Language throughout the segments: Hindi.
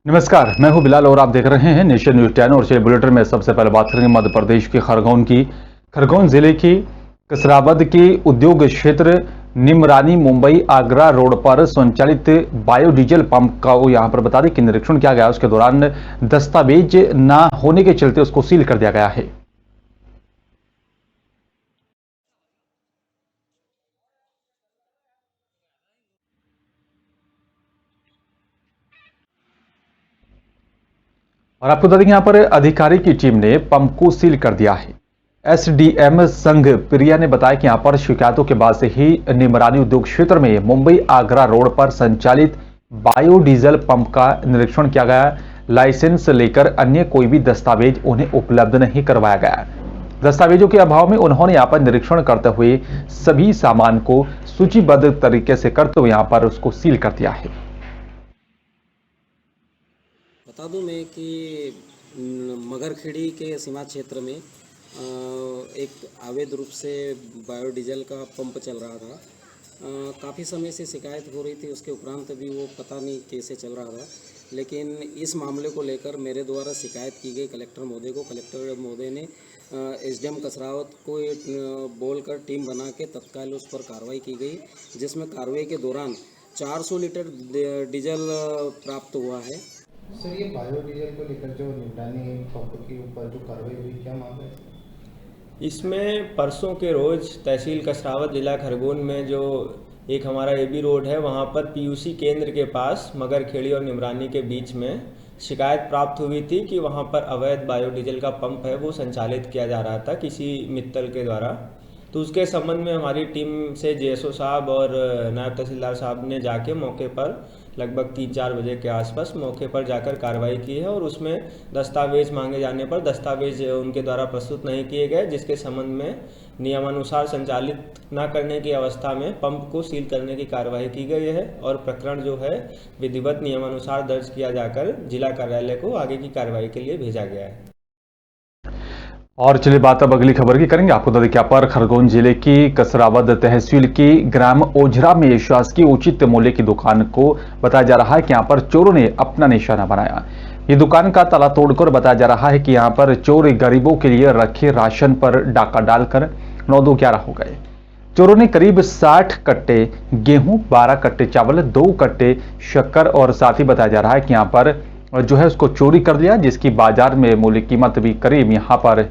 नमस्कार, मैं हूं बिलाल और आप देख रहे हैं नेशन न्यूज 10। और चलिए बुलेटिन में सबसे पहले बात करेंगे मध्य प्रदेश के खरगोन जिले की कसरावद के उद्योग क्षेत्र निमरानी मुंबई आगरा रोड पर संचालित बायोडीजल पंप का यहां पर बता दें कि निरीक्षण किया गया। उसके दौरान दस्तावेज न होने के चलते उसको सील कर दिया गया है। और आपको बता दें यहां पर अधिकारी की टीम ने पंप को सील कर दिया है। एसडीएम संघ प्रिया ने बताया कि यहां पर शिकायतों के बाद से ही निमरानी उद्योग क्षेत्र में मुंबई आगरा रोड पर संचालित बायोडीजल पंप का निरीक्षण किया गया। लाइसेंस लेकर अन्य कोई भी दस्तावेज उन्हें उपलब्ध नहीं करवाया गया। दस्तावेजों के अभाव में उन्होंने यहां पर निरीक्षण करते हुए सभी सामान को सूचीबद्ध तरीके से करते हुए यहां पर उसको सील कर दिया है। बता दूं मैं कि मगरखेड़ी के सीमा क्षेत्र में एक अवैध रूप से बायोडीजल का पंप चल रहा था। काफ़ी समय से शिकायत हो रही थी, उसके उपरांत भी वो पता नहीं कैसे चल रहा था। लेकिन इस मामले को लेकर मेरे द्वारा शिकायत की गई कलेक्टर महोदय को। कलेक्टर महोदय ने एसडीएम कसरावत को बोलकर टीम बना के तत्काल उस पर कार्रवाई की गई, जिसमें कार्रवाई के दौरान 400 लीटर डीजल प्राप्त हुआ है। सर, ये बायोडीजल को लेकर जो निगरानी पंप के ऊपर जो कार्रवाई हुई, क्या मामला है? इसमें परसों के रोज़ तहसील कसरावत जिला खरगोन में जो एक हमारा एबी रोड है, वहाँ पर पीयूसी केंद्र के पास मगरखेड़ी और निमरानी के बीच में शिकायत प्राप्त हुई थी कि वहाँ पर अवैध बायोडीजल का पंप है, वो संचालित किया जा रहा था किसी मित्तल के द्वारा। तो उसके संबंध में हमारी टीम से जेएसओ साहब और नायब तहसीलदार साहब ने जाके मौके पर लगभग 3-4 बजे के आसपास मौके पर जाकर कार्रवाई की है। और उसमें दस्तावेज मांगे जाने पर दस्तावेज उनके द्वारा प्रस्तुत नहीं किए गए, जिसके संबंध में नियमानुसार संचालित न करने की अवस्था में पंप को सील करने की कार्रवाई की गई है। और प्रकरण जो है विधिवत नियमानुसार दर्ज किया जाकर जिला कार्यालय को आगे की कार्रवाई के लिए भेजा गया है। और चलिए बात अब अगली खबर की करेंगे। आपको बता दें कि पर खरगोन जिले की कसरावद तहसील की ग्राम ओझरा में शासकीय उचित मूल्य की दुकान को बताया जा रहा है कि यहां पर चोरों ने अपना निशाना बनाया। ये दुकान का ताला तोड़कर बताया जा रहा है कि यहां पर चोर गरीबों के लिए रखे राशन पर डाका डालकर 9-2-11 हो गए। चोरों ने करीब 60 कट्टे गेहूं, 12 कट्टे चावल, 2 कट्टे शक्कर और साथ ही बताया जा रहा है कि यहां पर जो है उसको चोरी कर लिया, जिसकी बाजार में मूल्य कीमत भी करीब यहां पर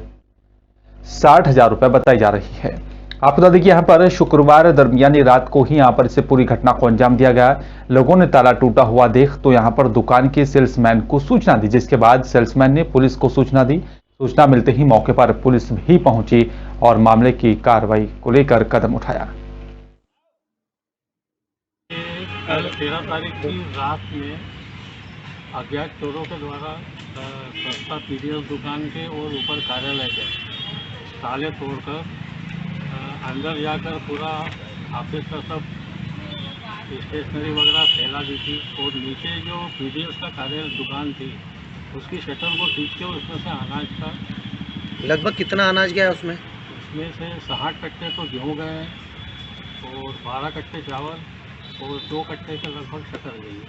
60,000 रुपए बताई जा रही है। आपको बता दें कि यहां पर शुक्रवार दरमियानी रात को ही यहां पर इसे पूरी घटना को अंजाम दिया गया। लोगों ने ताला टूटा हुआ देख तो यहां पर दुकान के सेल्समैन को सूचना दी, जिसके बाद सेल्समैन ने पुलिस को सूचना दी। सूचना मिलते ही मौके पर पुलिस भी पहुंची और मामले की कार्रवाई को लेकर कदम उठाया। कल 13 तारीख की रात में अज्ञात चोरों के द्वारा सस्ता पीडीएस दुकान के और ऊपर कार्यालय के ताले तोड़कर अंदर जाकर पूरा ऑफिस का सब स्टेशनरी वगैरह फैला दी थी। और नीचे जो पीडीएस का कार्यालय दुकान थी उसकी शटर को खींच के उसमें से अनाज का लगभग कितना अनाज गया उसमें? उसमें से 60 कट्टे तो गेहूँ गए और 12 कट्टे चावल और 2 कट्टे के लगभग शक्कर गई।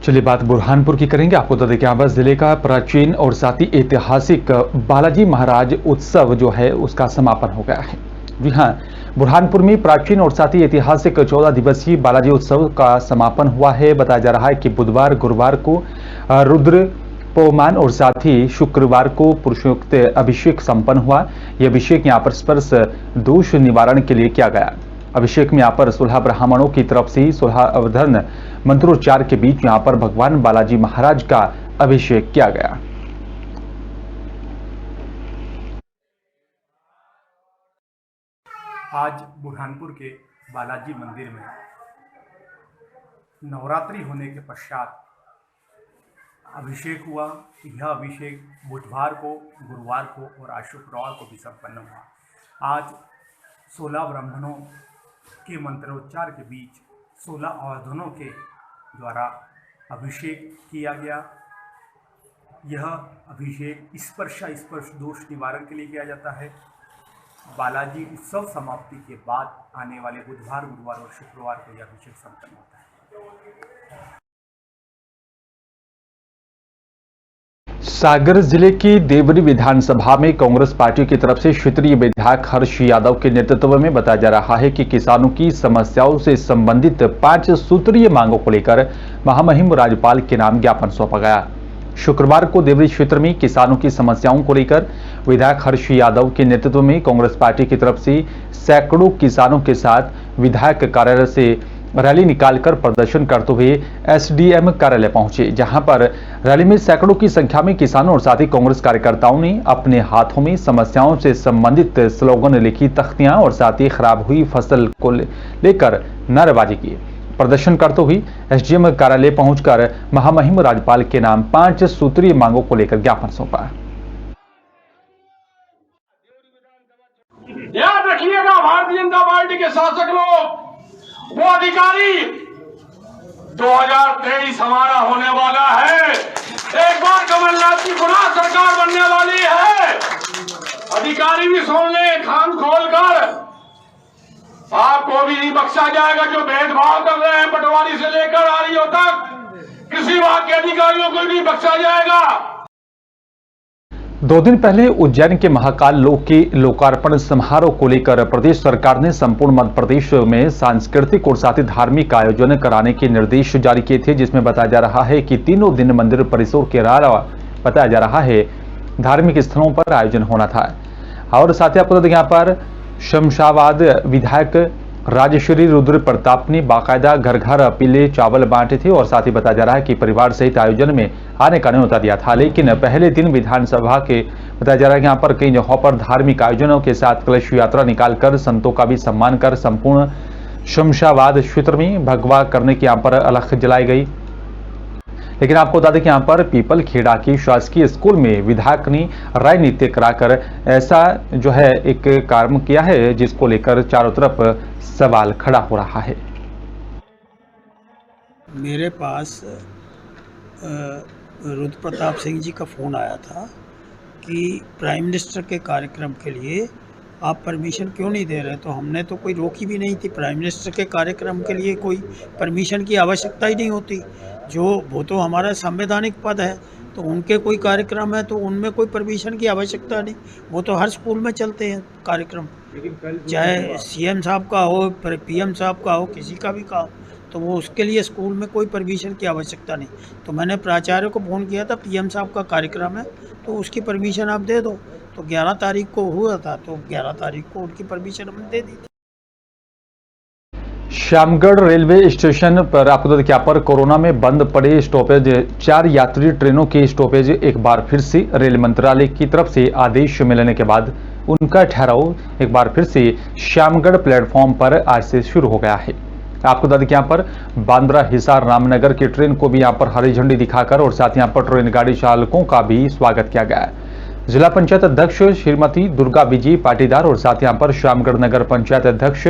चलिए बात बुरहानपुर की करेंगे। आपको बता दें कि आंबा जिले का प्राचीन और साथ ही ऐतिहासिक बालाजी महाराज उत्सव जो है उसका समापन हो गया है। जी हां, बुरहानपुर में प्राचीन और साथ ही ऐतिहासिक 14 दिवसीय बालाजी उत्सव का समापन हुआ है। बताया जा रहा है कि बुधवार गुरुवार को रुद्र पवमान और साथ ही शुक्रवार को पुरुषोक्त अभिषेक संपन्न हुआ। यह अभिषेक यहां पर स्पर्श दोष निवारण के लिए किया गया। अभिषेक में यहां पर 16 ब्राह्मणों की तरफ से 16 अवधर्न मंत्रोच्चार के बीच यहां पर भगवान बालाजी महाराज का अभिषेक किया गया। आज बुरहानपुर के बालाजी मंदिर में नवरात्रि होने के पश्चात अभिषेक हुआ। यह अभिषेक बुधवार को, गुरुवार को और आज शुक्रवार को भी संपन्न हुआ। आज 16 ब्राह्मणों के मंत्रोच्चार के बीच 16 अवधनों के द्वारा अभिषेक किया गया। यह अभिषेक स्पर्श दोष निवारण के लिए किया जाता है। बालाजी उत्सव समाप्ति के बाद आने वाले बुधवार, गुरुवार और शुक्रवार को यह अभिषेक संपन्न होता है। सागर जिले की देवरी विधानसभा में कांग्रेस पार्टी की तरफ से क्षेत्रीय विधायक हर्ष यादव के नेतृत्व में बताया जा रहा है कि किसानों की समस्याओं से संबंधित 5 सूत्रीय मांगों को लेकर महामहिम राज्यपाल के नाम ज्ञापन सौंपा गया। शुक्रवार को देवरी क्षेत्र में किसानों की समस्याओं को लेकर विधायक हर्ष यादव के नेतृत्व में कांग्रेस पार्टी की तरफ से सैकड़ों किसानों के साथ विधायक कार्यालय से रैली निकालकर प्रदर्शन करते हुए एसडीएम कार्यालय पहुंचे, जहां पर रैली में सैकड़ों की संख्या में किसानों और साथ ही कांग्रेस कार्यकर्ताओं ने अपने हाथों में समस्याओं से संबंधित स्लोगन लिखी तख्तियां और साथ ही खराब हुई फसल को लेकर नारेबाजी की। प्रदर्शन करते हुए एसडीएम कार्यालय पहुंचकर महामहिम राज्यपाल के नाम 5 सूत्रीय मांगों को लेकर ज्ञापन सौंपा। याद रखिएगा, भारतीय जनता पार्टी के शासक लोग, वो अधिकारी 2023 हमारा होने वाला है। एक बार कमलनाथ की पुनः सरकार बनने वाली है। अधिकारी भी सुन ले कान खोलकर, आपको भी नहीं बख्शा जाएगा। जो भेदभाव कर रहे हैं पटवारी से लेकर आरईओ तक, किसी विभाग के अधिकारियों को नहीं बख्शा जाएगा। 2 दिन पहले उज्जैन के महाकाल लोक के लोकार्पण समारोह को लेकर प्रदेश सरकार ने संपूर्ण मध्य प्रदेश में सांस्कृतिक और साथ ही धार्मिक आयोजन कराने के निर्देश जारी किए थे, जिसमें बताया जा रहा है कि तीनों दिन मंदिर परिसर के अलावा बताया जा रहा है धार्मिक स्थलों पर आयोजन होना था। और साथ ही आपको यहाँ पर शमशाबाद विधायक राजश्री रुद्र प्रताप ने बाकायदा घर घर पीले चावल बांटे थे और साथ ही बताया जा रहा है कि परिवार सहित आयोजन में आने का न्योता दिया था। लेकिन पहले दिन विधानसभा के बताया जा रहा है कि यहाँ पर कई जगहों पर धार्मिक आयोजनों के साथ कलश यात्रा निकालकर संतों का भी सम्मान कर संपूर्ण शमशाबाद क्षेत्र में भगवा करने की यहाँ पर अलख जलाई गई। लेकिन आपको बता दें कि यहाँ पर पीपल खेड़ा की शासकीय स्कूल में विधायक ने राजनीति कराकर ऐसा जो है एक कार्य किया है, जिसको लेकर चारों तरफ सवाल खड़ा हो रहा है। मेरे पास रुद्र प्रताप सिंह जी का फ़ोन आया था कि प्राइम मिनिस्टर के कार्यक्रम के लिए आप परमिशन क्यों नहीं दे रहे। तो हमने तो कोई रोकी भी नहीं थी। प्राइम मिनिस्टर के कार्यक्रम के लिए कोई परमिशन की आवश्यकता ही नहीं होती। वो तो हमारा संवैधानिक पद है, तो उनके कोई कार्यक्रम है तो उनमें कोई परमिशन की आवश्यकता नहीं। वो तो हर स्कूल में चलते हैं कार्यक्रम, चाहे सीएम साहब का हो, पीएम साहब का हो, किसी का भी का हो, तो वो उसके लिए स्कूल में कोई परमिशन की आवश्यकता नहीं। तो मैंने प्राचार्य को फ़ोन किया था, पीएम साहब का कार्यक्रम है तो उसकी परमिशन आप दे दो। तो 11 तारीख को हुआ था, तो 11 तारीख को उनकी परमिशन हमने दे दी थी। श्यामगढ़ रेलवे स्टेशन पर आपको बता दें कि यहाँ पर कोरोना में बंद पड़े स्टॉपेज 4 यात्री ट्रेनों के स्टॉपेज एक बार फिर से रेल मंत्रालय की तरफ से आदेश मिलने के बाद उनका ठहराव एक बार फिर से श्यामगढ़ प्लेटफॉर्म पर आज से शुरू हो गया है। आपको बता दें कि यहाँ पर बांद्रा हिसार रामनगर की ट्रेन को भी यहाँ पर हरी झंडी दिखाकर और साथ यहाँ पर ट्रेन गाड़ी चालकों का भी स्वागत किया गया है। जिला पंचायत अध्यक्ष श्रीमती दुर्गा विजय पाटीदार और साथ यहाँ पर श्यामगढ़ नगर पंचायत अध्यक्ष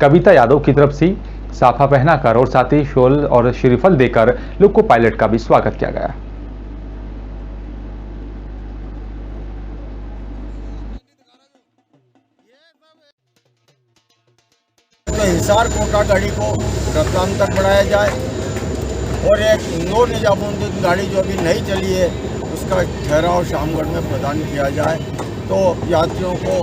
कविता यादव की तरफ से साफा पहनाकर और साथ ही शॉल और श्रीफल देकर लोको पायलट का भी स्वागत किया गया। हिसार कोटा गाड़ी को रतलाम तक बढ़ाया जाए और एक इंदौर निजामुद्दीन गाड़ी जो अभी नहीं चली है उसका ठहराव शामगढ़ में प्रदान किया जाए, तो यात्रियों को,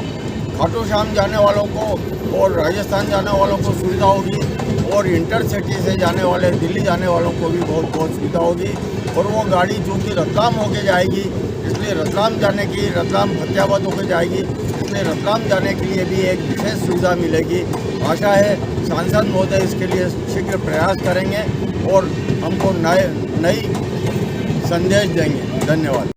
खाटू श्याम जाने वालों को और राजस्थान जाने वालों को सुविधा होगी और इंटरसिटी से जाने वाले दिल्ली जाने वालों को भी बहुत सुविधा होगी। और वो गाड़ी चूँकि रतलाम होके जाएगी, इसलिए रतलाम जाने की, रतलाम फतेहाबाद होके जाएगी, इसलिए रतलाम जाने के लिए भी एक विशेष सुविधा मिलेगी। आशा है सांसद महोदय इसके लिए शीघ्र प्रयास करेंगे और हमको नई संदेश देंगे। धन्यवाद।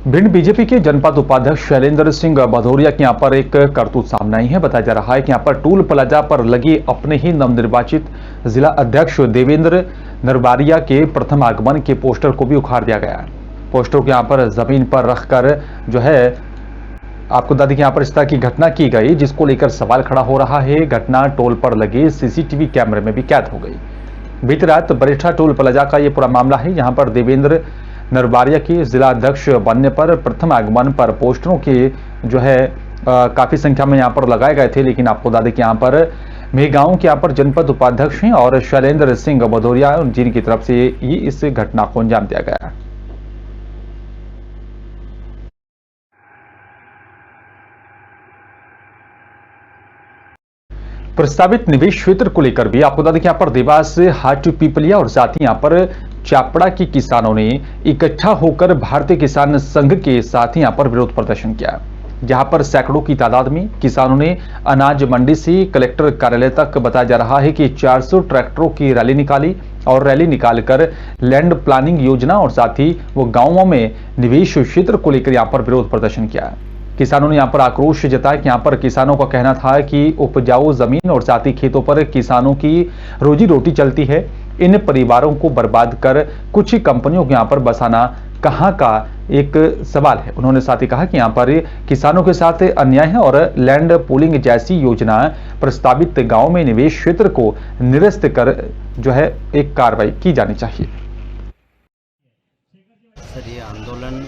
भिंड बीजेपी के जनपद उपाध्यक्ष शैलेंद्र सिंह भदौरिया के यहाँ पर एक करतूत सामने आई है। बताया जा रहा है कि यहाँ पर टूल प्लाजा पर लगे अपने ही नवनिर्वाचित जिला अध्यक्ष देवेंद्र नरवारिया के प्रथम आगमन के पोस्टर को भी उखाड़ दिया गया है। पोस्टर को यहाँ पर जमीन पर रखकर जो है आपको बता दें कि यहाँ पर इस तरह की घटना की गई, जिसको लेकर सवाल खड़ा हो रहा है। घटना टोल पर लगे सीसीटीवी कैमरे में भी कैद हो गई। बीती रात बरेठा टोल प्लाजा का ये पूरा मामला है। यहाँ पर देवेंद्र नरवारिया के जिला अध्यक्ष बनने पर प्रथम आगमन पर पोस्टरों के जो है काफी संख्या में यहाँ पर लगाए गए थे, लेकिन आपको बता दें कि यहाँ पर मेगांव के यहाँ पर जनपद उपाध्यक्ष हैं और शैलेंद्र सिंह भदौरिया, जिनकी तरफ से ये इस घटना को अंजाम दिया गया है। प्रस्तावित निवेश क्षेत्र को लेकर भी आपको बता दें कि यहाँ पर देवास, हाट पीपलिया और साथ ही यहाँ पर चापड़ा के किसानों ने इकट्ठा होकर भारतीय किसान संघ के साथ ही यहाँ पर विरोध प्रदर्शन किया, जहां पर सैकड़ों की तादाद में किसानों ने अनाज मंडी से कलेक्टर कार्यालय तक बताया जा रहा है कि 400 ट्रैक्टरों की रैली निकाली और रैली निकालकर लैंड प्लानिंग योजना और साथ ही वो गांवों में निवेश क्षेत्र को लेकर यहां पर विरोध प्रदर्शन किया। किसानों ने यहां पर आक्रोश जताया कि यहां पर किसानों का कहना था कि उपजाऊ जमीन और साथ ही खेतों पर किसानों की रोजी रोटी चलती है, इन परिवारों को बर्बाद कर कुछ ही कंपनियों को यहां पर बसाना कहां का एक सवाल है। उन्होंने साथ ही कहा कि यहां पर किसानों के साथ अन्याय है और लैंड पूलिंग जैसी योजना प्रस्तावित गांव में निवेश क्षेत्र को निरस्त कर जो है एक कार्रवाई की जानी चाहिए। सर, ये आंदोलन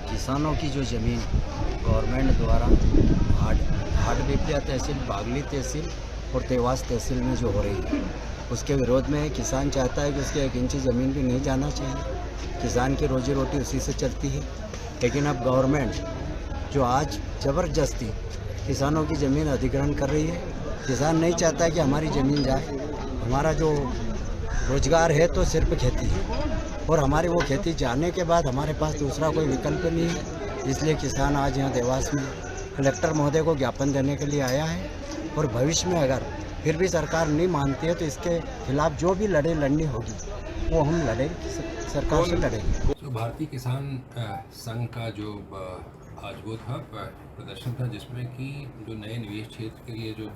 किसानों की जो जमीन गवर्नमेंट द्वारा हाट पीपलिया तहसील, बागली तहसील और देवास तहसील में जो हो रही है, उसके विरोध में किसान चाहता है कि उसके 1 इंच ज़मीन भी नहीं जाना चाहिए। किसान की रोजी रोटी उसी से चलती है, लेकिन अब गवर्नमेंट जो आज ज़बरदस्ती किसानों की ज़मीन अधिग्रहण कर रही है। किसान नहीं चाहता है कि हमारी ज़मीन जाए। हमारा जो रोजगार है तो सिर्फ खेती है, और हमारी वो खेती जाने के बाद हमारे पास दूसरा कोई विकल्प नहीं है। इसलिए किसान आज यहाँ देवास में कलेक्टर महोदय को ज्ञापन देने के लिए आया है, और भविष्य में अगर फिर भी सरकार नहीं मानती है तो इसके खिलाफ जो भी लड़नी होगी वो हम लड़ेंगे, सरकार से लड़ेंगे। तो भारतीय किसान संघ का जो आज वो था प्रदर्शन था, जिसमें कि जो नए निवेश क्षेत्र के लिए जो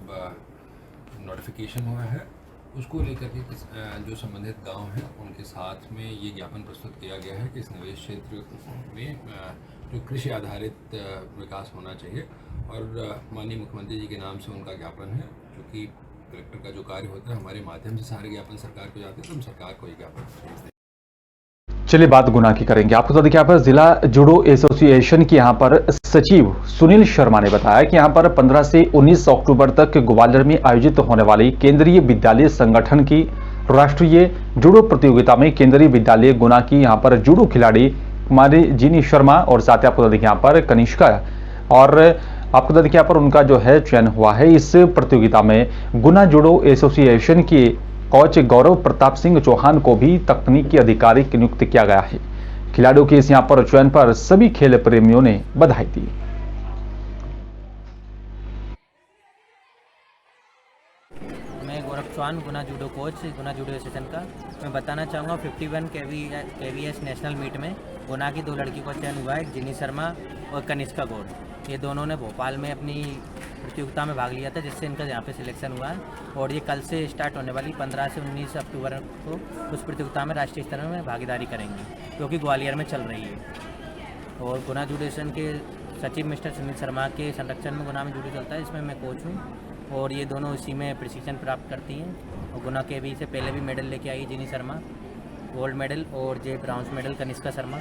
नोटिफिकेशन हुआ है उसको लेकर के जो संबंधित गांव हैं उनके साथ में ये ज्ञापन प्रस्तुत किया गया है कि इस निवेश क्षेत्र में जो कृषि आधारित विकास होना चाहिए, और माननीय मुख्यमंत्री जी के नाम से उनका ज्ञापन है, जो कि कलेक्टर का जो कार्य होता है हमारे माध्यम से सारे ज्ञापन सरकार को जाते हैं, तो हम सरकार को ये ज्ञापन भेजते हैं। चलिए बात गुना की करेंगे। आपको बता दें कि यहाँ पर जिला जूडो एसोसिएशन के यहाँ पर सचिव सुनील शर्मा ने बताया कि यहाँ पर 15 से 19 अक्टूबर तक ग्वालियर में आयोजित होने वाली केंद्रीय विद्यालय संगठन की राष्ट्रीय जूडो प्रतियोगिता में केंद्रीय विद्यालय गुना की यहाँ पर जूडो खिलाड़ी कुमारी जिनी शर्मा और साथ ही आपको बता दें कि यहाँ पर कनिष्का और आपको बता दें कि यहाँ पर उनका जो है चयन हुआ है। इस प्रतियोगिता में गुना जूडो एसोसिएशन के कोच गौरव प्रताप सिंह चौहान को भी तकनीकी अधिकारी नियुक्त किया गया है। खिलाड़ियों के इस यहाँ पर चयन पर सभी खेल प्रेमियों ने बधाई दी। मैं गौरव चौहान, गुना जूडो कोच, गुना जूडो एसोसिएशन का। मैं बताना चाहूँगा 51 KVS नेशनल मीट में गुना की 2 लड़की का चयन हुआ है, जिनी शर्मा और कनिष्का गौड़। ये दोनों ने भोपाल में अपनी प्रतियोगिता में भाग लिया था, जिससे इनका यहाँ पे सिलेक्शन हुआ है, और ये कल से स्टार्ट होने वाली 15 से 19 अक्टूबर को उस प्रतियोगिता में राष्ट्रीय स्तर में भागीदारी करेंगे, जो कि ग्वालियर में चल रही है। और गुना जूडो एसोसिएशन के सचिव मिस्टर सुनील शर्मा के संरक्षण में गुना में जूडो चलता है, इसमें मैं कोच हूँ, और ये दोनों इसी में प्रशिक्षण प्राप्त करती हैं। और गुना के भी से पहले भी मेडल लेके आई जिनी शर्मा, गोल्ड मेडल, और जे ब्राउन्स मेडल कनिष्का शर्मा।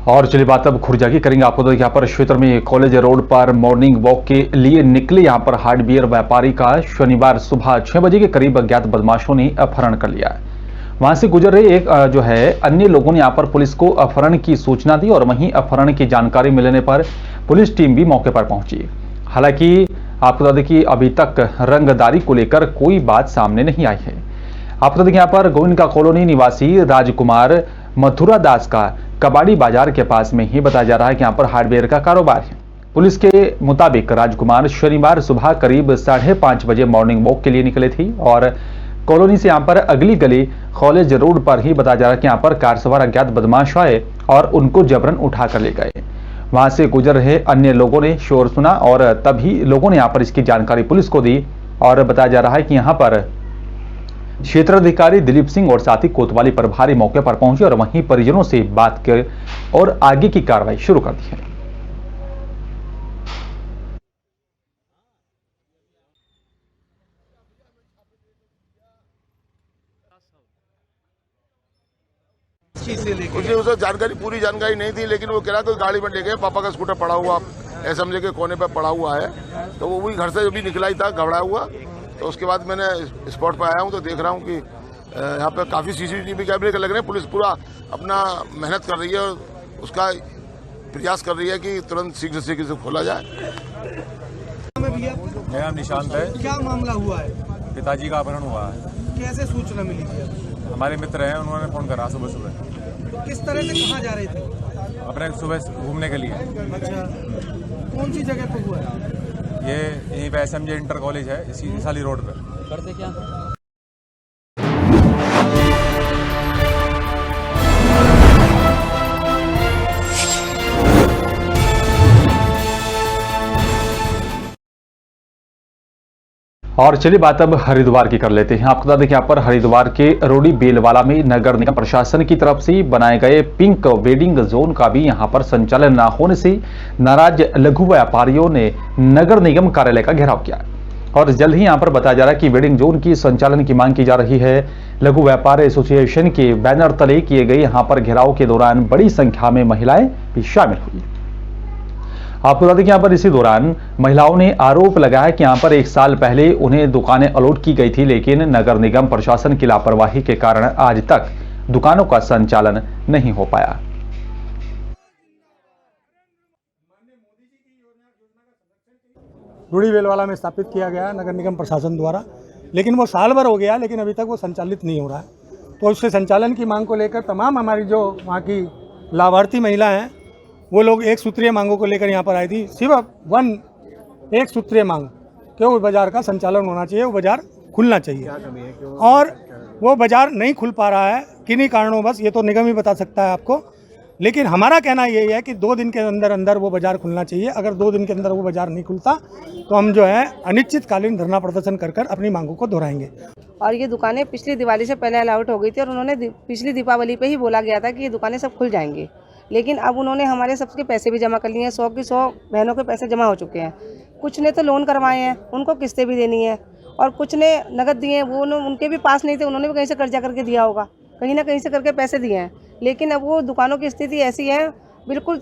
और चलिए बात अब खुर्जा की करेंगे। आपको तो यहाँ पर क्षेत्र में कॉलेज रोड पर मॉर्निंग वॉक के लिए निकले यहाँ पर हार्डवेयर व्यापारी का शनिवार सुबह 6 बजे के करीब अज्ञात बदमाशों ने अपहरण कर लिया है। वहां से गुजर रहे एक जो है अन्य लोगों ने यहाँ पर पुलिस को अपहरण की सूचना दी, और वहीं अपहरण की जानकारी मिलने पर पुलिस टीम भी मौके पर पहुंची। हालांकि आपको बता दें कि अभी तक रंगदारी को लेकर कोई बात सामने नहीं आई है। आपको बता दें कि यहाँ पर गोविंदा कॉलोनी निवासी राजकुमार मथुरा दास का कबाड़ी बाजार के पास में ही बताया जा रहा है कि यहाँ पर हार्डवेयर का कारोबार है। पुलिस के मुताबिक राजकुमार शनिवार सुबह करीब 5:30 बजे मॉर्निंग वॉक के लिए निकले थे, और कॉलोनी से यहाँ पर अगली गली कॉलेज रोड पर ही बताया जा रहा है कि यहाँ पर कार सवार अज्ञात बदमाश आए और उनको जबरन उठा कर ले गए। वहां से गुजर रहे अन्य लोगों ने शोर सुना, और तभी लोगों ने यहाँ पर इसकी जानकारी पुलिस को दी, और बताया जा रहा है कि यहाँ पर क्षेत्राधिकारी दिलीप सिंह और साथी कोतवाली प्रभारी मौके पर पहुंचे और वहीं परिजनों से बात कर और आगे की कार्रवाई शुरू कर दी है। उसे जानकारी पूरी जानकारी नहीं थी, लेकिन वो कह रहा था गाड़ी में ले गए, पापा का स्कूटर पड़ा हुआ एसएमजे के कोने पर पड़ा हुआ है। तो वो भी घर से भी निकला ही था घबराया हुआ। तो उसके बाद मैंने स्पॉट पर आया हूँ तो देख रहा हूँ कि यहाँ पे काफ़ी सीसीटीवी कैमरे लग रहे हैं। पुलिस पूरा अपना मेहनत कर रही है और उसका प्रयास कर रही है कि तुरंत शीघ्र से शीघ्र खोला जाए। मेरा नाम निशांत है। क्या मामला हुआ है? पिताजी का अपहरण हुआ है। कैसे सूचना मिली थी? हमारे मित्र हैं, उन्होंने फ़ोन करा सुबह सुबह। तो किस तरह से कहाँ जा रहे थे? अपने सुबह घूमने के लिए। अच्छा, कौन सी जगह पे हुआ है? ये यहीं पे एसएमजे इंटर कॉलेज है, इसी साली रोड पे। करते क्या? और चलिए बात अब हरिद्वार की कर लेते हैं। आपको बता दें कि यहाँ पर हरिद्वार के रोडी बेलवाला में नगर निगम प्रशासन की तरफ से बनाए गए पिंक वेडिंग जोन का भी यहाँ पर संचालन न होने से नाराज लघु व्यापारियों ने नगर निगम कार्यालय का घेराव किया और जल्द ही यहाँ पर बताया जा रहा है कि वेडिंग जोन की संचालन की मांग की जा रही है। लघु व्यापार एसोसिएशन के बैनर तले किए गए यहाँ पर घेराव के दौरान बड़ी संख्या में महिलाएं भी शामिल हुई। आपको बता दें कि यहाँ पर इसी दौरान महिलाओं ने आरोप लगाया कि यहाँ पर 1 साल पहले उन्हें दुकानें अलॉट की गई थी, लेकिन नगर निगम प्रशासन की लापरवाही के कारण आज तक दुकानों का संचालन नहीं हो पाया। रोडी बेलवाला में स्थापित किया गया नगर निगम प्रशासन द्वारा, लेकिन वो साल भर हो गया, लेकिन अभी तक वो संचालित नहीं हो रहा है। तो उससे संचालन की मांग को लेकर तमाम हमारी जो वहाँ की लाभार्थी महिला हैं वो लोग एक सूत्रीय मांगों को लेकर यहाँ पर आई थी। सिर्फ एक सूत्रीय मांग कि वो बाज़ार का संचालन होना चाहिए, वो बाज़ार खुलना चाहिए, और वो बाज़ार नहीं खुल पा रहा है किन्हीं कारणों, बस ये तो निगम ही बता सकता है आपको। लेकिन हमारा कहना यही है कि 2 दिन के अंदर अंदर वो बाज़ार खुलना चाहिए। अगर 2 दिन के अंदर वो बाज़ार नहीं खुलता तो हम जो है अनिश्चितकालीन धरना प्रदर्शन कर कर अपनी मांगों को दोहराएंगे। और ये दुकानें पिछली दिवाली से पहले अलाउट हो गई थी और उन्होंने पिछली दीपावली पे ही बोला गया था कि ये दुकानें सब खुल जाएंगी, लेकिन अब उन्होंने हमारे सबके पैसे भी जमा कर लिए हैं। 100 की 100 बहनों के पैसे जमा हो चुके हैं। कुछ ने तो लोन करवाए हैं, उनको किस्तें भी देनी है, और कुछ ने नगद दिए हैं, वो उनके भी पास नहीं थे, उन्होंने भी कहीं से कर्जा करके दिया होगा, कहीं ना कहीं से करके पैसे दिए हैं। लेकिन अब वो दुकानों की स्थिति ऐसी है, बिल्कुल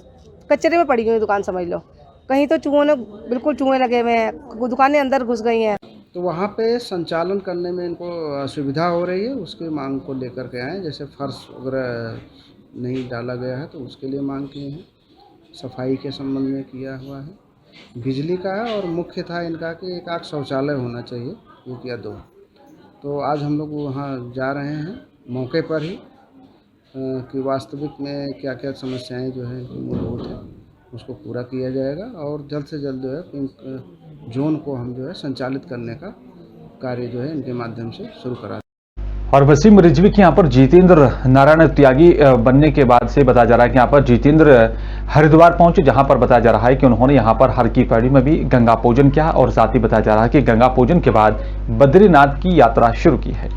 कचरे में पड़ी हुई दुकान समझ लो। कहीं तो चूहों ने बिल्कुल चूहे लगे हुए हैं, दुकानें अंदर घुस गई हैं। तो वहाँ पे संचालन करने में इनको असुविधा हो रही है, उसकी मांग को लेकर के आए। जैसे फर्श वगैरह नहीं डाला गया है तो उसके लिए मांग किए हैं, सफाई के संबंध में किया हुआ है, बिजली का है, और मुख्य था इनका कि एक आध शौचालय होना चाहिए, 1 या 2। तो आज हम लोग वहाँ जा रहे हैं मौके पर ही कि वास्तविक में क्या क्या समस्याएं जो है मूलभूत है उसको पूरा किया जाएगा, और जल्द से जल्द जो है पिंक जोन को हम जो है संचालित करने का कार्य जो है इनके माध्यम से शुरू करा। और वसीम रिजवी के यहाँ पर जितेंद्र नारायण त्यागी बनने के बाद से बताया जा रहा है कि यहाँ पर जितेंद्र हरिद्वार पहुंचे, जहां पर बताया जा रहा है कि उन्होंने यहाँ पर हर की पैड़ी में भी गंगा पूजन किया, और साथ ही बताया जा रहा है कि गंगा पूजन के बाद बद्रीनाथ की यात्रा शुरू की है।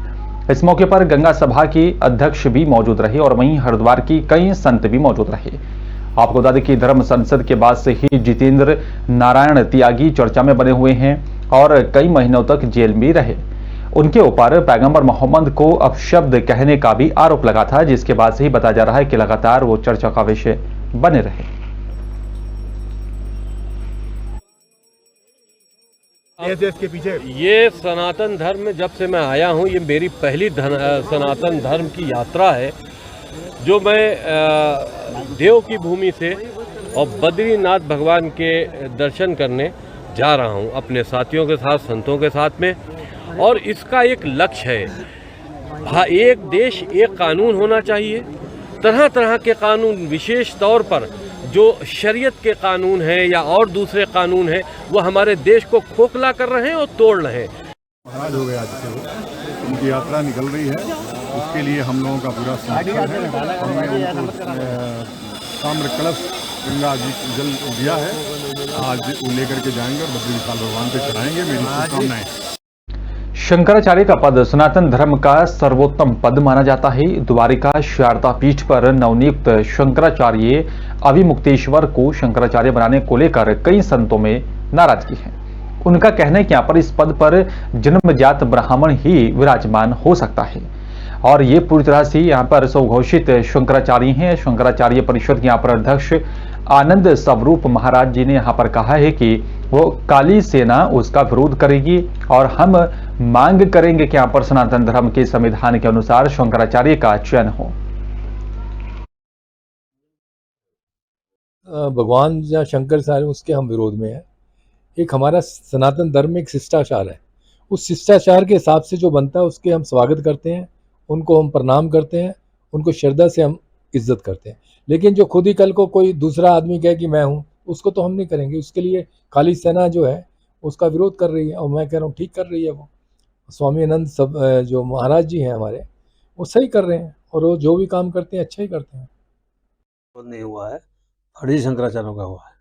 इस मौके पर गंगा सभा के अध्यक्ष भी मौजूद रहे और वहीं हरिद्वार की कई संत भी मौजूद रहे। आपको बता दें कि धर्म संसद के बाद से ही जितेंद्र नारायण त्यागी चर्चा में बने हुए हैं और कई महीनों तक जेल में रहे। उनके ऊपर पैगंबर मोहम्मद को अपशब्द कहने का भी आरोप लगा था, जिसके बाद से ही बताया जा रहा है कि लगातार वो चर्चा का विषय बने रहे। के पीछे ये सनातन धर्म में जब से मैं आया हूँ, ये मेरी पहली सनातन धर्म की यात्रा है, जो मैं देव की भूमि से और बद्रीनाथ भगवान के दर्शन करने जा रहा हूँ अपने साथियों के साथ, संतों के साथ में। और इसका एक लक्ष्य है, एक देश एक कानून होना चाहिए। तरह तरह के कानून, विशेष तौर पर जो शरीयत के कानून हैं या और दूसरे कानून हैं, वो हमारे देश को खोखला कर रहे हैं और तोड़ रहे हैं। महाराज हो गया, उनकी यात्रा निकल रही है, उसके लिए हम लोगों का पूरा समर्थन है। हमने उनको ताम्र कलश गंगा जी जल दिया है, आज वो लेकर के जाएंगे और बद्री विशाल भगवान पे चढ़ाएंगे। मेरी शुभकामनाएं। शंकराचार्य का पद सनातन धर्म का सर्वोत्तम पद माना जाता है। द्वारिका शारदा पीठ पर नवनियुक्त शंकराचार्य अविमुक्तेश्वर को शंकराचार्य बनाने को लेकर कई संतों में नाराजगी है। उनका कहना है कि यहाँ पर इस पद पर जन्मजात ब्राह्मण ही विराजमान हो सकता है, और ये पूरी तरह से यहाँ पर स्वघोषित शंकराचार्य हैं। शंकराचार्य परिषद के यहाँ पर अध्यक्ष आनंद स्वरूप महाराज जी ने यहाँ पर कहा है कि वो काली सेना उसका विरोध करेगी और हम मांग करेंगे कि यहाँ पर सनातन धर्म के संविधान के अनुसार शंकराचार्य का चयन हो। भगवान या शंकर सारे उसके हम विरोध में हैं। एक हमारा सनातन धर्म में एक शिष्टाचार है, उस शिष्टाचार के हिसाब से जो बनता है उसके हम स्वागत करते हैं, उनको हम प्रणाम करते हैं, उनको श्रद्धा से हम इज्जत करते हैं। लेकिन जो खुद ही कल को कोई दूसरा आदमी कहे कि मैं हूँ, उसको तो हम नहीं करेंगे। उसके लिए काली सेना जो है उसका विरोध कर रही है और मैं कह रहा हूँ ठीक कर रही है। वो स्वामी आनंद सब जो महाराज जी हैं हमारे, वो सही कर रहे हैं और वो जो भी काम करते हैं अच्छा ही करते हैं। नहीं हुआ है, फर्जी शंकराचार्यों का हुआ है,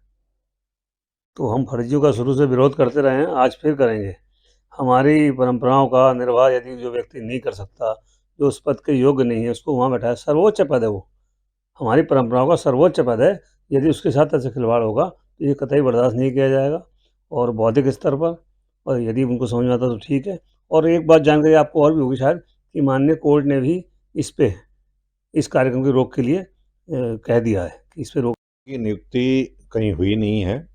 तो हम फर्जियों का शुरू से विरोध करते रहे हैं, आज फिर करेंगे। हमारी परंपराओं का निर्वाह यदि जो व्यक्ति नहीं कर सकता, जो उस पद के योग्य नहीं है, उसको वहाँ बैठाया, सर्वोच्च पद है वो, हमारी परंपराओं का सर्वोच्च पद है। यदि उसके साथ ऐसे खिलवाड़ होगा तो ये कतई बर्दाश्त नहीं किया जाएगा और बौद्धिक स्तर पर, और यदि उनको समझ में आता तो ठीक है। और एक बात जानकारी आपको और भी होगी शायद कि माननीय कोर्ट ने भी इस कार्यक्रम की रोक के लिए कह दिया है कि इस पर रोक की नियुक्ति कहीं हुई नहीं है।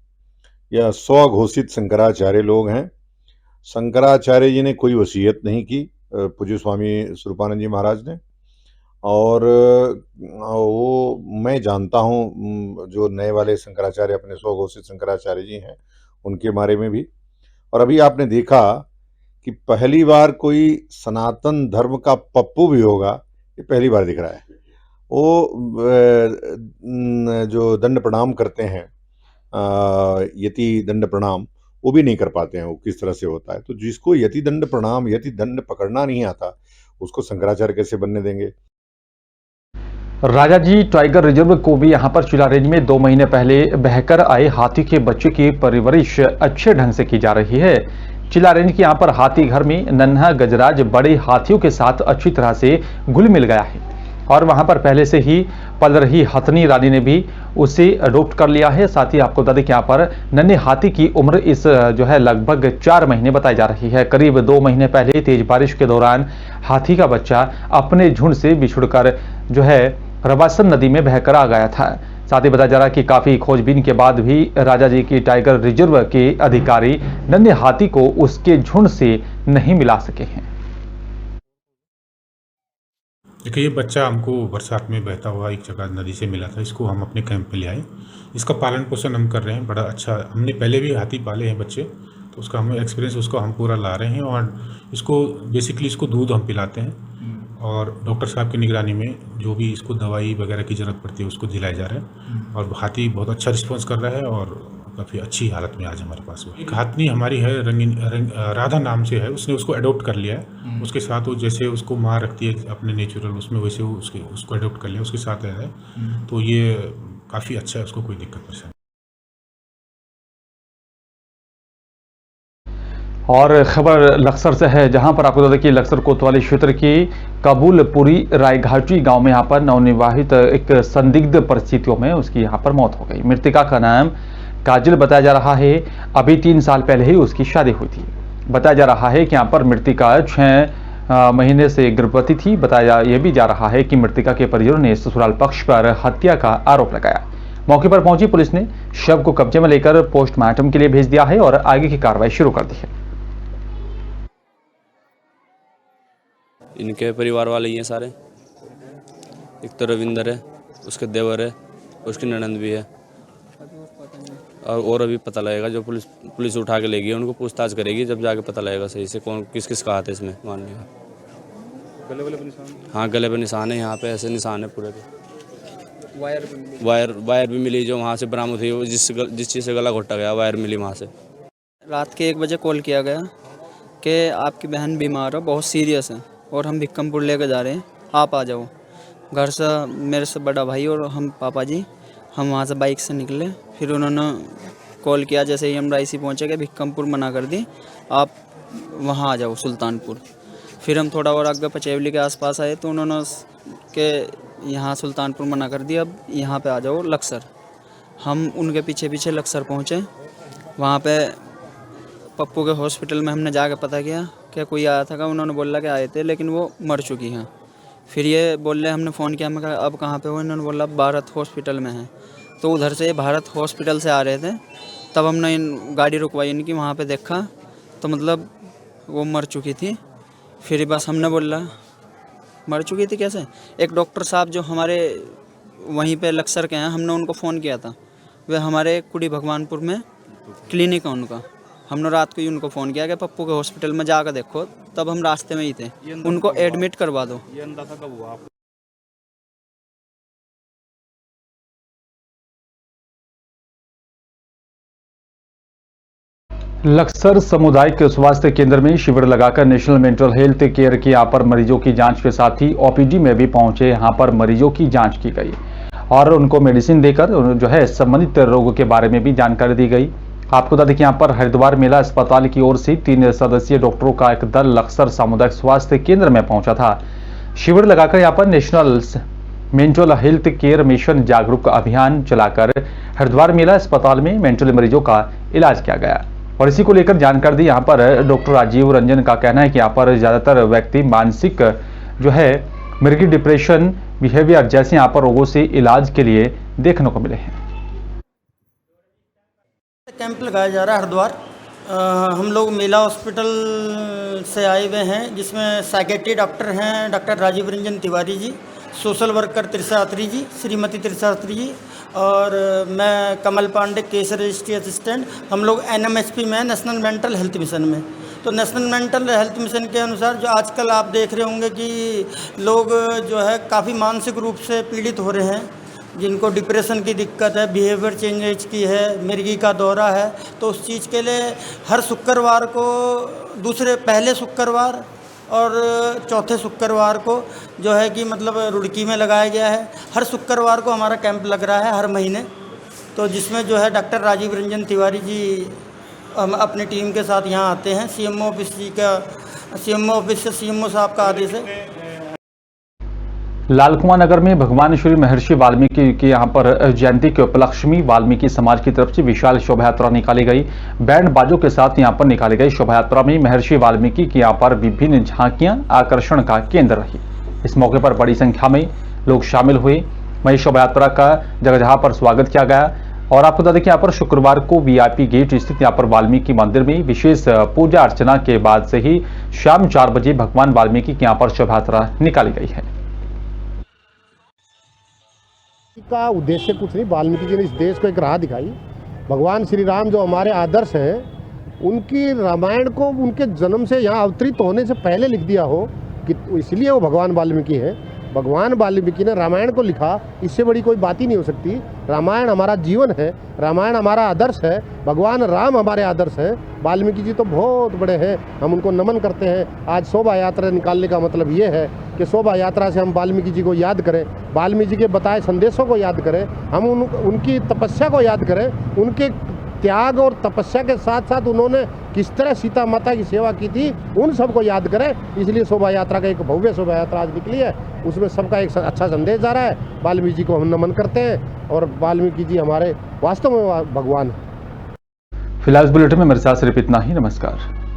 यह स्वघोषित शंकराचार्य लोग हैं। शंकराचार्य जी ने कोई वसीयत नहीं की पूज्य स्वामी स्वरूपानंद जी महाराज ने, और वो मैं जानता हूँ जो नए वाले शंकराचार्य अपने स्वघोषित शंकराचार्य जी हैं उनके बारे में भी। और अभी आपने देखा कि पहली बार कोई सनातन धर्म का पप्पू भी होगा, ये पहली बार दिख रहा है। वो जो दंड प्रणाम करते हैं, यति दंड प्रणाम, वो भी नहीं कर पाते हैं, वो किस तरह से होता है। तो जिसको यति दंड प्रणाम, यति दंड पकड़ना नहीं आता, उसको शंकराचार्य कैसे बनने देंगे। राजाजी टाइगर रिजर्व को भी यहां पर चिला रेंज में 2 महीने पहले बहकर आए हाथी के बच्चे की परवरिश अच्छे ढंग से की जा रही है। चिला रेंज के यहां पर हाथी घर में नन्हा गजराज बड़े हाथियों के साथ अच्छी तरह से घुल मिल गया है और वहां पर पहले से ही पल रही हथनी रानी ने भी उसे अडॉप्ट कर लिया है। साथ ही आपको बता दें कि यहाँ पर नन्हे हाथी की उम्र इस जो है लगभग 4 महीने बताई जा रही है। करीब 2 महीने पहले तेज बारिश के दौरान हाथी का बच्चा अपने झुंड से बिछुड़कर जो है रवासन नदी में बहकर आ गया था। साथ ही बताया जा रहा है कि काफी खोजबीन के बाद भी राजा जी की टाइगर रिजर्व के अधिकारी नन्हे हाथी को उसके झुंड से नहीं मिला सके हैं। देखिए, ये बच्चा हमको बरसात में बहता हुआ एक जगह नदी से मिला था। इसको हम अपने कैंप पे ले आए। इसका पालन पोषण हम कर रहे हैं, बड़ा अच्छा। हमने पहले भी हाथी पाले हैं बच्चे, तो उसका हमें एक्सपीरियंस उसको हम पूरा ला रहे हैं। और इसको बेसिकली इसको दूध हम पिलाते हैं और डॉक्टर साहब की निगरानी में जो भी इसको दवाई वगैरह की ज़रूरत पड़ती है उसको दिलाया जा रहा है। और हाथी बहुत अच्छा रिस्पॉन्स कर रहा है और काफ़ी अच्छी हालत में आज हमारे पास। एक हाथनी हमारी है, राधा नाम से है, उसने उसको अडॉप्ट कर लिया है। उसके साथ वो जैसे उसको माँ रखती है अपने नेचुरल उसमें, वैसे वो उसको अडॉप्ट कर लिया, उसके साथ है। तो ये काफ़ी अच्छा है, उसको कोई दिक्कत परेशानी। और खबर लक्सर से है, जहां पर आपको बता दें कि लक्सर कोतवाली क्षेत्र की कबूलपुरी रायघाटी गांव में यहां पर नवनिवाहित एक संदिग्ध परिस्थितियों में उसकी यहां पर मौत हो गई। मृतका का नाम काजल बताया जा रहा है। अभी 3 साल पहले ही उसकी शादी हुई थी। बताया जा रहा है कि यहाँ पर मृतका 6 महीने से गर्भवती थी। यह भी जा रहा है कि मृतका के परिजनों ने ससुराल पक्ष पर हत्या का आरोप लगाया। मौके पर पहुंची पुलिस ने शव को कब्जे में लेकर पोस्टमार्टम के लिए भेज दिया है और आगे की कार्रवाई शुरू कर दी है। इनके परिवार वाले ही हैं सारे। एक तो रविंदर है, उसके देवर है, उसकी ननंद भी है। और अभी पता लगेगा, जो पुलिस उठा के लेगी उनको पूछताछ करेगी, जब जाके पता लगेगा सही से कौन किस का हाथ है इसमें मारने का। गले पे निशान? हाँ, गले पे निशान है, यहाँ पे ऐसे निशान है पूरे के। वायर भी मिली जो वहाँ से बरामद हुई, जिस चीज़ से गला घोटा गया, वायर मिली वहाँ से। रात के 1 बजे कॉल किया गया कि आपकी बहन बीमार है, बहुत सीरियस है और हम भिक्कमपुर लेकर जा रहे हैं, आप आ जाओ। घर से मेरे से बड़ा भाई और हम पापा जी, हम वहाँ से बाइक से निकले। फिर उन्होंने कॉल किया, जैसे ही हम रायसी पहुँचे कि भिक्कमपुर मना कर दी, आप वहाँ आ जाओ सुल्तानपुर। फिर हम थोड़ा और आगे पचेवली के आसपास आए तो उन्होंने के यहाँ सुल्तानपुर मना कर दिया, अब यहाँ पे आ जाओ लक्सर। हम उनके पीछे पीछे लक्सर पहुँचे। वहाँ पे पप्पू के हॉस्पिटल में हमने जाकर पता किया कि कोई आया था, उन्होंने बोला कि आए थे लेकिन वो मर चुकी हैं। फिर ये बोल रहे, हमने फ़ोन किया, मैं कहा अब कहाँ पे हो? इन्होंने बोला भारत हॉस्पिटल में है। तो उधर से भारत हॉस्पिटल से आ रहे थे, तब हमने गाड़ी रुकवाई इनकी, वहाँ पे देखा तो मतलब वो मर चुकी थी। फिर बस हमने बोला मर चुकी थी कैसे। एक डॉक्टर साहब जो हमारे वहीं पे लक्सर के हैं, हमने उनको फ़ोन किया था, वे हमारे कुड़ी भगवानपुर में क्लिनिक है उनका। हमने रात को ही उनको फ़ोन किया कि पप्पू के हॉस्पिटल में जाकर देखो, तब हम रास्ते में ही थे, उनको एडमिट करवा दो। ये अंदाज़ा कब हुआ आपको? लक्सर सामुदायिक स्वास्थ्य केंद्र में शिविर लगाकर नेशनल मेंटल हेल्थ केयर के यहाँ पर मरीजों की जांच के साथ ही ओपीडी में भी पहुंचे। यहाँ पर मरीजों की जांच की गई और उनको मेडिसिन देकर जो है संबंधित रोगों के बारे में भी जानकारी दी गई। आपको बता दें कि यहाँ पर हरिद्वार मेला अस्पताल की ओर से 3 सदस्यीय डॉक्टरों का एक दल लक्सर सामुदायिक स्वास्थ्य केंद्र में पहुंचा था। शिविर लगाकर यहाँ पर national mental health care mission जागरूक अभियान चलाकर हरिद्वार मेला अस्पताल में मेंटल मरीजों का इलाज किया गया। और इसी को लेकर जानकारी दी यहाँ पर डॉक्टर राजीव रंजन का कहना है कि यहाँ पर ज्यादातर व्यक्ति मानसिक जो है मिर्गी डिप्रेशन, बिहेवियर जैसे यहाँ पर रोगों से इलाज के लिए देखने को मिले हैं। कैंप लगाया जा रहा है हरिद्वार। हम लोग मेला हॉस्पिटल से आए हुए हैं, जिसमें साइकेट्री डॉक्टर हैं doctor Rajiv Ranjan Tiwari ji, social worker Trisha अत्री जी, श्रीमती त्रिशा अत्री जी, और मैं कमल पांडे केस रजिस्ट्री असिस्टेंट। हम लोग NMHP में, नेशनल मेंटल हेल्थ मिशन में। तो नेशनल मेंटल हेल्थ मिशन के अनुसार जो आजकल आप देख रहे होंगे कि लोग जो है काफ़ी मानसिक रूप से पीड़ित हो रहे हैं, जिनको डिप्रेशन की दिक्कत है, बिहेवियर चेंजेज की है, मिर्गी का दौरा है। तो उस चीज़ के लिए हर शुक्रवार को, पहले शुक्रवार और चौथे शुक्रवार को जो है कि मतलब रुड़की में लगाया गया है। हर शुक्रवार को हमारा कैंप लग रहा है हर महीने, तो जिसमें जो है डॉक्टर राजीव रंजन तिवारी जी हम अपनी टीम के साथ यहाँ आते हैं। CMO ऑफिस से CMO साहब का आदेश है। लालकुआं नगर में भगवान श्री महर्षि वाल्मीकि के यहाँ पर जयंती के उपलक्ष्य में वाल्मीकि समाज की तरफ से विशाल शोभा यात्रा निकाली गई। बैंड बाजों के साथ यहाँ पर निकाली गई शोभा यात्रा में महर्षि वाल्मीकि की यहाँ पर विभिन्न झांकियां आकर्षण का केंद्र रही। इस मौके पर बड़ी संख्या में लोग शामिल हुए। वहीं शोभा यात्रा का जगह जगह पर स्वागत किया गया। और आपको बता दें कि यहाँ पर शुक्रवार को VIP गेट स्थित यहाँ पर वाल्मीकि मंदिर में विशेष पूजा अर्चना के बाद से ही शाम 4 बजे भगवान वाल्मीकि की यहाँ पर शोभा यात्रा निकाली गई है। का उद्देश्य कुछ नहीं, वाल्मीकि जी ने इस देश को एक राह दिखाई। भगवान श्री राम जो हमारे आदर्श हैं, उनकी रामायण को उनके जन्म से यहाँ अवतरित होने से पहले लिख दिया हो कि इसलिए वो भगवान वाल्मीकि है। भगवान वाल्मीकि ने रामायण को लिखा, इससे बड़ी कोई बात ही नहीं हो सकती। रामायण हमारा जीवन है, रामायण हमारा आदर्श है, भगवान राम हमारे आदर्श हैं। वाल्मीकि जी तो बहुत बड़े हैं, हम उनको नमन करते हैं। आज शोभा यात्रा निकालने का मतलब ये है कि शोभा यात्रा से हम वाल्मीकि जी को याद करें, वाल्मीकि जी के बताए संदेशों को याद करें, हम उनकी तपस्या को याद करें। उनके त्याग और तपस्या के साथ साथ उन्होंने किस तरह सीता माता की सेवा की थी, उन सबको याद करें। इसलिए शोभा यात्रा का एक भव्य शोभा यात्रा आज निकली है, उसमें सबका एक अच्छा संदेश जा रहा है। वाल्मीकि जी को हम नमन करते हैं और वाल्मीकि जी हमारे वास्तव में भगवान हैं। फिलहाल इस बुलेटिन में मेरे साथ सिर्फ इतना ही। नमस्कार।